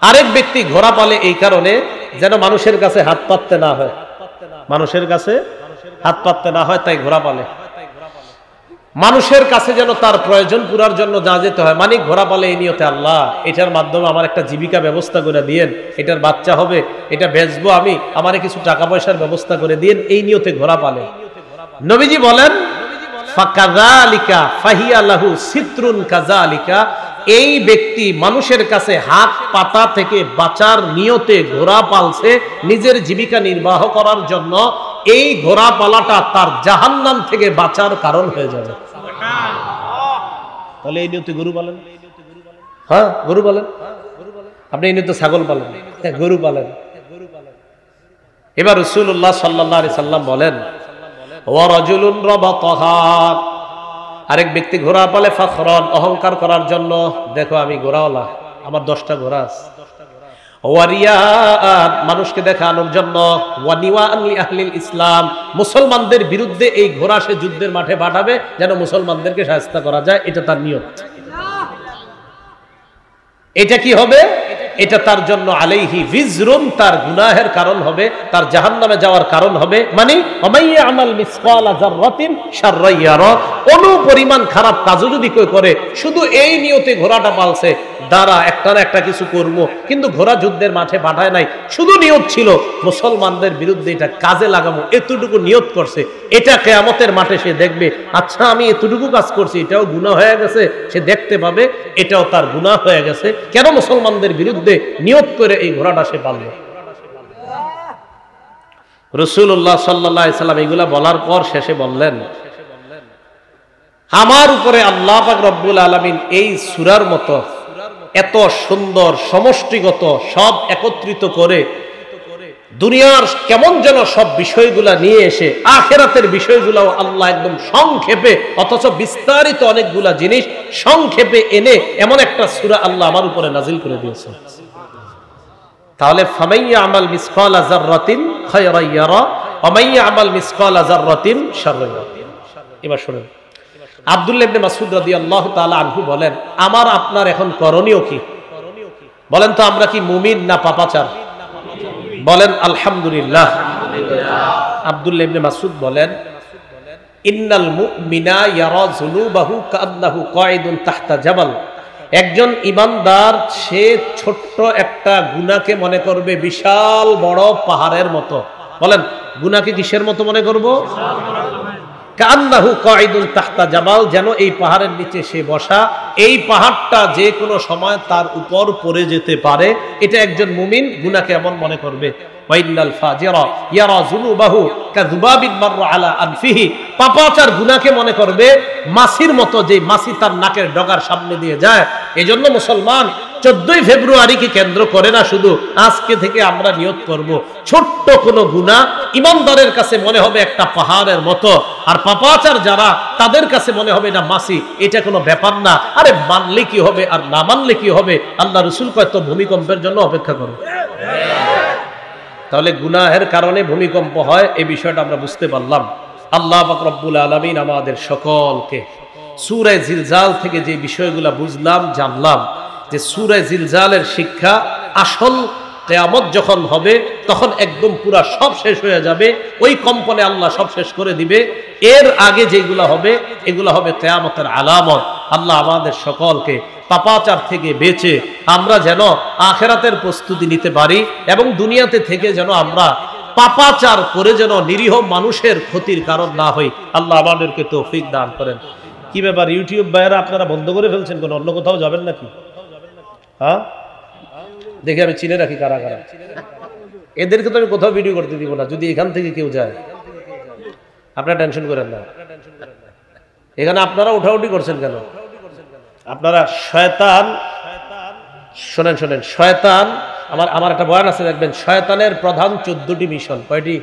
আরেক ব্যক্তি ঘোড়া পালে এই কারণে যেন মানুষের কাছে হাত পাততে না হয়, মানুষের কাছে হাত পাততে না হয়, তাই ঘোড়া পালে। মানুষের কাছে যেন তার প্রয়োজন পুরার জন্য যা যেতে হয়, মানে ঘোড়া পালে এই নিয়তে, আল্লাহ এটার মাধ্যমে আমার একটা জীবিকা ব্যবস্থা করে দিয়েন, এটার বাচ্চা হবে, এটা বেচবো আমি, আমারে কিছু টাকা পয়সার ব্যবস্থা করে দিয়েন, এই নিয়তে ঘোড়া পালে। নবীজি বলেন, ফাকাযালিকা ফাহিয়া লাহু সিত্রুন কাযালিকা, এই ব্যক্তি মানুষের কাছে হাত পাতা থেকে বাঁচার নিয়তে ঘোড়া পালছে নিজের জীবিকা নির্বাহ করার জন্য, এই ঘোড়া পালাটা তার জাহান্নাম থেকে বাঁচার কারণ হয়ে যাবে। তাহলে এই নিয়তে গরু পালেন, হ্যাঁ গরু পালেন, আপনি এই নিয়তে ছাগল পালেন, গরু পালেন। এবার রাসূলুল্লাহ সাল্লাল্লাহু আলাইহি সাল্লাম বলেন, ওয়া রাজুলুন রাবাতাহা, আরেক ব্যক্তি ঘোড়া পালে ফখরান, অহংকার করার জন্য, দেখো আমি ঘোড়াওয়ালা, আমার 10টা ঘোড়া আছে। ওয়া রিয়াআন, মানুষকে দেখানোর জন্য। ওয়া নিওয়াআন লি আহলিল ইসলাম, মুসলমানদের বিরুদ্ধে এই ঘোড়া সে যুদ্ধের মাঠে পাঠাবে যেন মুসলমানদেরকে শায়েস্তা করা যায়, এটা তার নিয়ত। এটা কি হবে, এটা তার জন্য আলাইহি বিজরুন, তার গুনাহের কারণ হবে, তার জাহান্নামে যাওয়ার কারণ হবে। মানে ওমাইয়া আমাল মিসকালা যাররাতিন শাররান ইয়ারা, অনু পরিমাণ খারাপ কাজও যদি কেউ করে, শুধু এই নিয়তে ঘোড়াটা পালছে, দ্বারা একটা না একটা কিছু করব, কিন্তু ঘোড়া যুদ্ধের মাঠে পাঠায় নাই, শুধু নিয়ত ছিল মুসলমানদের বিরুদ্ধে এটা কাজে লাগাবো, এতটুকু নিয়ত করছে, এটা কিয়ামতের মাঠে সে দেখবে, আচ্ছা আমি এতটুকু কাজ করছি, এটাও গুনাহ হয়ে গেছে, সে দেখতে পাবে এটাও তার গুনাহ হয়ে গেছে, কেন মুসলমানদের বিরুদ্ধে নিয়ত করে এই ঘোড়াটা সে পালবে। রাসূলুল্লাহ সাল্লাল্লাহু আলাইহি সাল্লাম এগুলা বলার পর শেষে বললেন, আমার উপরে আল্লাহ পাক রব্বুল আলামিন এই সূরার মতো এত সুন্দর সমষ্টিগত সব একত্রিত করে দুনিয়ার কেমন যেন সব বিষয়গুলা নিয়ে এসে আখিরাতের বিষয়গুলাও আল্লাহ একদম সংক্ষেপে, অথচ বিস্তারিত অনেকগুলা জিনিস সংক্ষেপে এনে এমন একটা সূরা আল্লাহ আমার উপরে নাজিল করে দিয়েছে। তাহলে ফামাইয়া আমাল মিসকালা যাররাতিন খায়রান ইয়ারা ওয়া মাইয়া আমাল মিসকালা যাররাতিন শাররান ইয়ারা। এবার শুনুন, আব্দুল্লাহ ইবনে মাসউদ রাদিয়াল্লাহু তাআলা আনহু বলেন, আমার আপনার এখন করণীয় কি? বলেন তো, আমরা কি মুমিন না পাপাচার? বলেন আলহামদুলিল্লাহ। আব্দুল্লাহ ইবনে মাসউদ বলেন, ইন্নাল মুমিনা ইয়ারা যুনুবাহু কাআন্নাহু কাঈদুন তাহতা জাবাল। একজন ঈমানদার সে ছোট্ট একটা গুনাহকে মনে করবে বিশাল বড় পাহাড়ের মতো। বলেন, গুনাহকে কিসের মতো মনে করব? কাআন্নাহু কাঈদুন তাহতা জাবাল, যেন এই পাহাড়ের নিচে সে বসা, এই পাহাড়টা যে কোনো সময় তার উপর পড়ে যেতে পারে। এটা একজন মুমিন গুনাহকে এমন মনে করবে। ওয়াইনাল ফাজিরা ইয়ারা যুনুবাহু কাযুবাবিন মাররা আলা আনফিহি, পাপাচার গুনাহকে মনে করবে মাছির মতো, যে মাছি তার নাকের ডগার সামনে দিয়ে যায়। এজন্য মুসলমান 14ই ফেব্রুয়ারিকে কেন্দ্র করে না, শুধু আজকে থেকে আমরা নিয়ত করব, ছোট্ট কোনো গুনাহ ঈমানদারের কাছে মনে হবে একটা পাহাড়ের মতো, আর পাপাচার যারা, তাদের কাছে মনে হবে না মাছি, এটা কোনো ব্যাপার না। আরে মানলে কি হবে আর না মানলে কি হবে? আল্লাহ রাসূল কয় তো ভূমিকম্পের জন্য অপেক্ষা করো। তাহলে গুনাহের কারণে ভূমিকম্প হয়, এই বিষয়টা আমরা বুঝতে পারলাম। আল্লাহ পাক রব্বুল আলামিন আমাদের সকলকে সূরা জিলজাল থেকে যে বিষয়গুলো বুঝলাম, জানলাম, যে সূরা জিলজালের শিক্ষা আসল কিয়ামত যখন হবে তখন একদম পুরা সব শেষ হয়ে যাবে, ওই কম্পনে আল্লাহ সব শেষ করে দিবে। এর আগে যেগুলো হবে এগুলো হবে কিয়ামতের আলামত। আল্লাহ আমাদের সকলকে পাপাচার থেকে বেঁচে আমরা যেন আখিরাতের প্রস্তুতি নিতে পারি, এবং দুনিয়াতে থেকে যেন আমরা পাপাচার করে যেন নিরীহ মানুষের ক্ষতির কারণ না হই। আল্লাহ আমাদেরকে তৌফিক দান করেন। কি ব্যাপার ইউটিউব ভাইয়েরা, আপনারা বন্ধ করে ফেলছেন? কোন অন্য কোথাও যাবেন নাকি? হ্যাঁ, দেখে আমি চিনে রাখি কারা কারা। এদেরকে তো আমি কোথাও ভিডিও করতে দিব না, যদি এখান থেকে কেউ যায়। আপনারা টেনশন করেন না। এখানে আপনারা উঠাউঠি করছেন কেন? আপনারা শয়তান, শোনেন শোনেন, শয়তান, আমার একটা বয়ান আছে, দেখবেন শয়তানের প্রধান 14টি মিশন। কয়টি?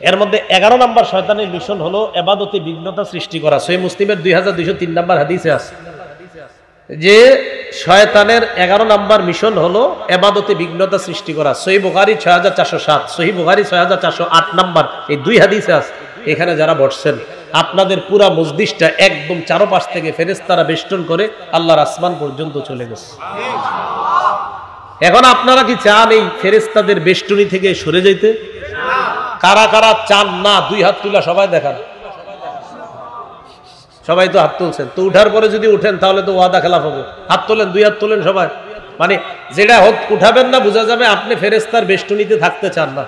এর মধ্যে 11 নম্বর শয়তানের মিশন হলো ইবাদতে বিঘ্নতা সৃষ্টি করা। সহিহ মুসলিমের 2203 নম্বর হাদিসে আছে যে শয়তানের 11 নম্বর মিশন হলো ইবাদতে বিঘ্নতা সৃষ্টি করা। সহিহ বুখারী 6407, সহিহ বুখারী 6408 নম্বর, এই 2 হাদিসে আছে। এখানে যারা বসছেন, আপনাদের পুরা মজলিসটা একদম চারপাশ থেকে ফেরেশতারা বেষ্টন করে আল্লাহর আসমান পর্যন্ত চলে গেছে। এখন আপনারা কি চান এই ফেরেশতাদের বেষ্টনী থেকে সরে যেতে? কারা কারা চান না? 2 হাত তুলা সবাই দেখান। সবাই তো হাত তুলছেন, তো উঠার পরে যদি উঠেন তাহলে তো ওয়াদা খেলাফ হবে। হাত তোলেন, 2 হাত তোলেন সবাই। মানে যেটা উঠাবেন না, বোঝা যাবে আপনি ফেরেশতার বেষ্টনীতে থাকতে চান না।